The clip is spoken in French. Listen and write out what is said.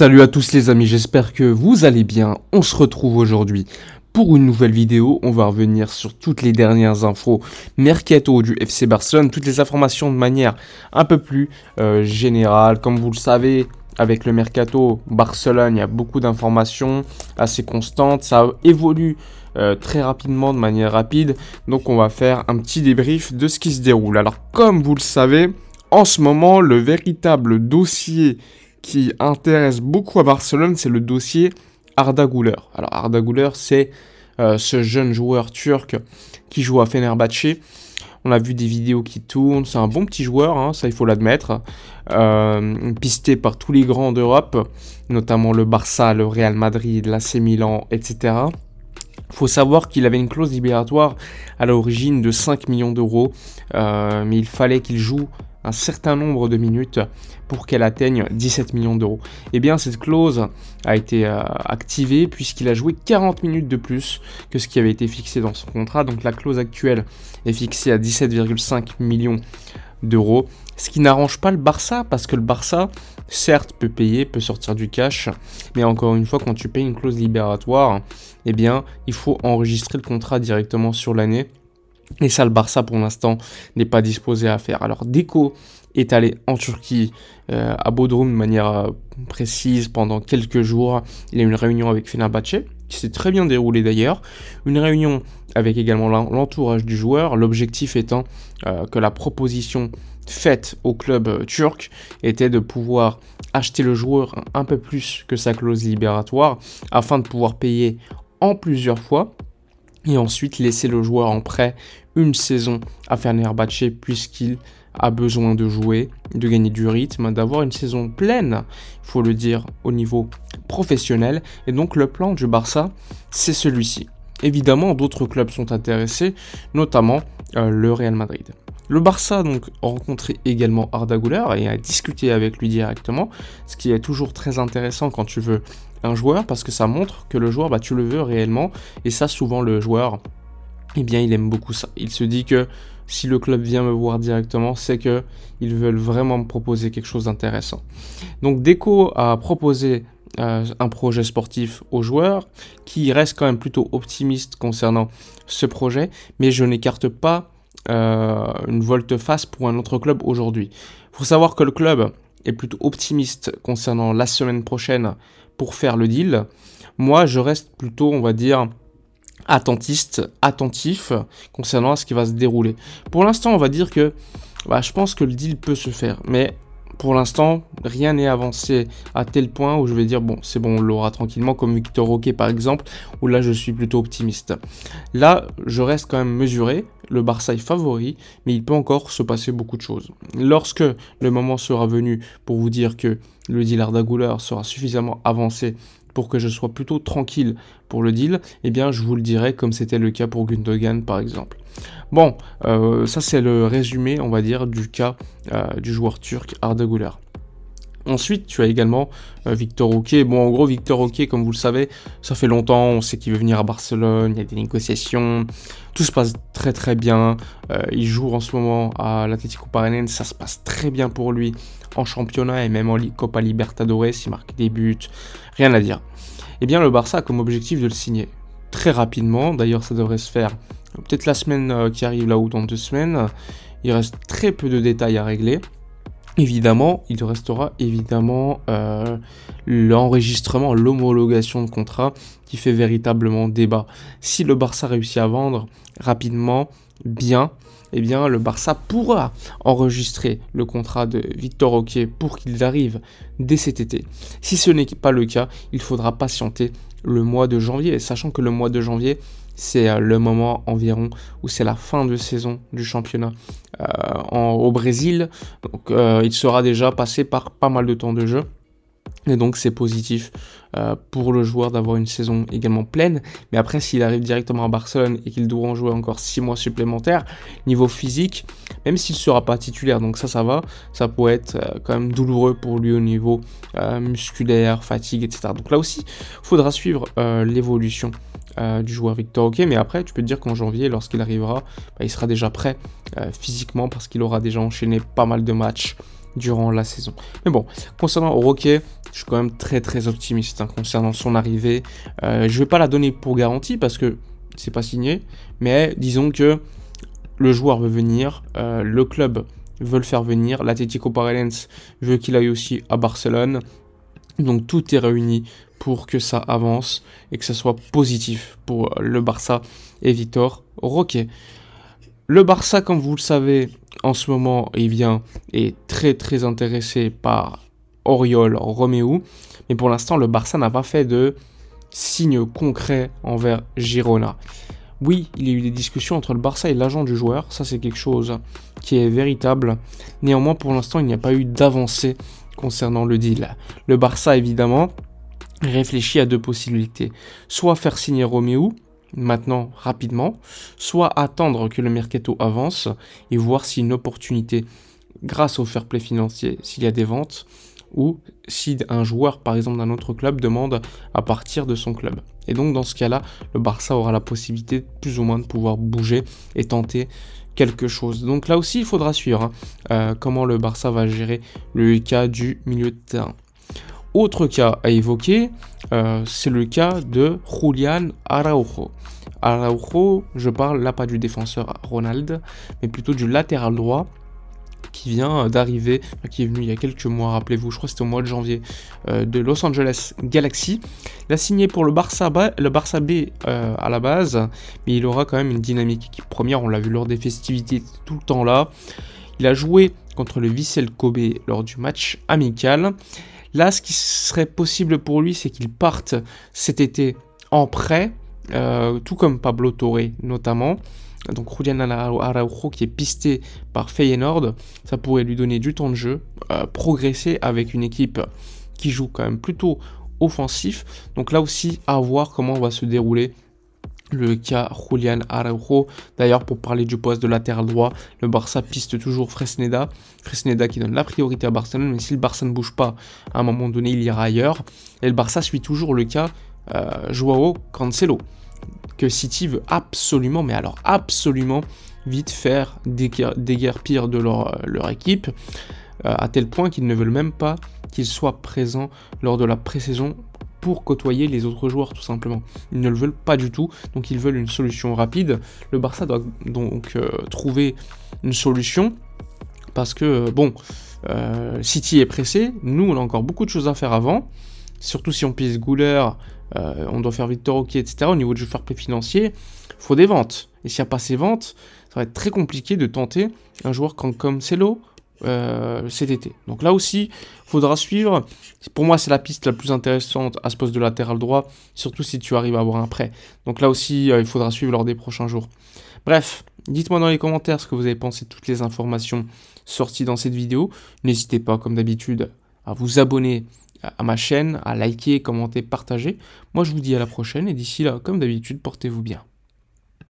Salut à tous les amis, j'espère que vous allez bien. On se retrouve aujourd'hui pour une nouvelle vidéo. On va revenir sur toutes les dernières infos mercato du FC Barcelone, toutes les informations de manière un peu plus générale. Comme vous le savez, avec le mercato Barcelone, il y a beaucoup d'informations assez constantes. Ça évolue très rapidement, de manière rapide. Donc on va faire un petit débrief de ce qui se déroule. Alors comme vous le savez, en ce moment, le véritable dossier qui intéresse beaucoup à Barcelone, c'est le dossier Arda Güler. Alors Arda Güler, c'est ce jeune joueur turc qui joue à Fenerbahçe. On a vu des vidéos qui tournent, c'est un bon petit joueur, hein, ça il faut l'admettre. Pisté par tous les grands d'Europe, notamment le Barça, le Real Madrid, l'AC Milan, etc. Il faut savoir qu'il avait une clause libératoire à l'origine de 5 millions d'euros, mais il fallait qu'il joue un certain nombre de minutes pour qu'elle atteigne 17 millions d'euros. Et bien cette clause a été activée puisqu'il a joué 40 minutes de plus que ce qui avait été fixé dans son contrat. Donc la clause actuelle est fixée à 17,5 millions d'euros, ce qui n'arrange pas le Barça parce que le Barça, certes, peut payer, peut sortir du cash, mais encore une fois, quand tu payes une clause libératoire, eh bien, il faut enregistrer le contrat directement sur l'année. Et ça, le Barça, pour l'instant, n'est pas disposé à faire. Alors, Deco est allé en Turquie, à Bodrum, de manière précise, pendant quelques jours. Il a eu une réunion avec Fenerbahçe, qui s'est très bien déroulée d'ailleurs. Une réunion avec également l'entourage du joueur. L'objectif étant que la proposition faite au club turc était de pouvoir acheter le joueur un peu plus que sa clause libératoire, afin de pouvoir payer en plusieurs fois. Et ensuite laisser le joueur en prêt une saison à Fenerbahçe puisqu'il a besoin de jouer, de gagner du rythme, d'avoir une saison pleine, il faut le dire, au niveau professionnel. Et donc le plan du Barça, c'est celui-ci. Évidemment, d'autres clubs sont intéressés, notamment le Real Madrid. Le Barça donc a rencontré également Arda Güler et a discuté avec lui directement, ce qui est toujours très intéressant quand tu veux un joueur, parce que ça montre que le joueur, tu le veux réellement, et ça souvent le joueur, eh bien il aime beaucoup ça. Il se dit que si le club vient me voir directement, c'est que ils veulent vraiment me proposer quelque chose d'intéressant. Donc Deco a proposé un projet sportif aux joueurs, qui reste quand même plutôt optimiste concernant ce projet, mais je n'écarte pas une volte-face pour un autre club aujourd'hui. Il faut savoir que le club est plutôt optimiste concernant la semaine prochaine pour faire le deal. Moi, je reste plutôt, on va dire, attentif concernant ce qui va se dérouler. Pour l'instant, on va dire que je pense que le deal peut se faire, mais pour l'instant, rien n'est avancé à tel point où je vais dire, bon, c'est bon, on l'aura tranquillement, comme Victor Roque par exemple, où là, je suis plutôt optimiste. Là, je reste quand même mesuré. Le Barça est favori, mais il peut encore se passer beaucoup de choses. Lorsque le moment sera venu pour vous dire que le deal Arda Güler sera suffisamment avancé pour que je sois plutôt tranquille pour le deal, eh bien je vous le dirai comme c'était le cas pour Gundogan par exemple. Bon, ça c'est le résumé, on va dire, du cas du joueur turc Arda Güler. Ensuite, tu as également Victor Roque. Bon, en gros, Victor Roque, comme vous le savez, ça fait longtemps, on sait qu'il veut venir à Barcelone, il y a des négociations, tout se passe très très bien. Il joue en ce moment à l'Atlético Paranaense, ça se passe très bien pour lui en championnat et même en Copa Libertadores, il marque des buts, rien à dire. Eh bien, le Barça a comme objectif de le signer très rapidement. D'ailleurs, ça devrait se faire peut-être la semaine qui arrive là ou dans 2 semaines. Il reste très peu de détails à régler. Évidemment, il restera évidemment l'enregistrement, l'homologation de contrat qui fait véritablement débat. Si le Barça réussit à vendre rapidement, bien, eh bien le Barça pourra enregistrer le contrat de Victor Roque pour qu'il arrive dès cet été. Si ce n'est pas le cas, il faudra patienter le mois de janvier, sachant que le mois de janvier, c'est le moment environ où c'est la fin de saison du championnat au Brésil. Donc il sera déjà passé par pas mal de temps de jeu. Et donc c'est positif pour le joueur d'avoir une saison également pleine. Mais après, s'il arrive directement à Barcelone et qu'il doit en jouer encore 6 mois supplémentaires, niveau physique, même s'il ne sera pas titulaire, donc ça va, ça pourrait être quand même douloureux pour lui au niveau musculaire, fatigue, etc. Donc là aussi, il faudra suivre l'évolution du joueur Victor Roque, mais après tu peux te dire qu'en janvier, lorsqu'il arrivera, il sera déjà prêt physiquement parce qu'il aura déjà enchaîné pas mal de matchs durant la saison. Mais bon, concernant Roquet, je suis quand même très optimiste concernant son arrivée. Je vais pas la donner pour garantie parce que c'est pas signé, mais disons que le joueur veut venir, le club veut le faire venir, l'Atlético Paranaense veut qu'il aille aussi à Barcelone. Donc tout est réuni pour que ça avance et que ça soit positif pour le Barça et Victor Roquet. Le Barça, comme vous le savez, en ce moment, est très intéressé par Oriol Romeu. Mais pour l'instant, le Barça n'a pas fait de signe concret envers Girona. Oui, il y a eu des discussions entre le Barça et l'agent du joueur. Ça, c'est quelque chose qui est véritable. Néanmoins, pour l'instant, il n'y a pas eu d'avancée concernant le deal. Le Barça, évidemment, réfléchit à deux possibilités. Soit faire signer Romeu, maintenant, rapidement, soit attendre que le mercato avance et voir si une opportunité, grâce au fair play financier, s'il y a des ventes, ou si un joueur, par exemple, d'un autre club demande à partir de son club. Et donc, dans ce cas-là, le Barça aura la possibilité, plus ou moins, de pouvoir bouger et tenter quelque chose. Donc là aussi, il faudra suivre comment le Barça va gérer le cas du milieu de terrain. Autre cas à évoquer, c'est le cas de Julián Araujo. Araujo, je parle là pas du défenseur Ronald, mais plutôt du latéral droit qui vient d'arriver, qui est venu il y a quelques mois, rappelez-vous, je crois que c'était au mois de janvier, de Los Angeles Galaxy. Il a signé pour le Barça B à la base, mais il aura quand même une dynamique équipe première, on l'a vu lors des festivités tout le temps là. Il a joué contre le Vissel Kobe lors du match amical. Là, ce qui serait possible pour lui, c'est qu'il parte cet été en prêt, tout comme Pablo Torre notamment. Donc Julián Araujo qui est pisté par Feyenoord, ça pourrait lui donner du temps de jeu, progresser avec une équipe qui joue quand même plutôt offensif. Donc là aussi, à voir comment va se dérouler le cas Julián Araujo. D'ailleurs, pour parler du poste de latéral droit, le Barça piste toujours Fresneda. Fresneda qui donne la priorité à Barcelone, mais si le Barça ne bouge pas, à un moment donné, il ira ailleurs. Et le Barça suit toujours le cas Joao Cancelo, que City veut absolument, mais alors absolument, vite faire déguerpir de leur équipe, à tel point qu'ils ne veulent même pas qu'il soit présent lors de la pré-saison pour côtoyer les autres joueurs tout simplement. Ils ne le veulent pas du tout, donc ils veulent une solution rapide. Le Barça doit donc trouver une solution, parce que City est pressé, nous on a encore beaucoup de choses à faire avant, surtout si on pisse Güler, on doit faire Victor Roquet, etc. Au niveau du fair play financier, il faut des ventes. Et s'il n'y a pas ces ventes, ça va être très compliqué de tenter un joueur comme Cancelo cet été. Donc là aussi, il faudra suivre. Pour moi, c'est la piste la plus intéressante à ce poste de latéral droit, surtout si tu arrives à avoir un prêt. Donc là aussi, il faudra suivre lors des prochains jours. Bref, dites-moi dans les commentaires ce que vous avez pensé de toutes les informations sorties dans cette vidéo. N'hésitez pas, comme d'habitude, à vous abonner à ma chaîne, à liker, commenter, partager. Moi, je vous dis à la prochaine et d'ici là, comme d'habitude, portez-vous bien.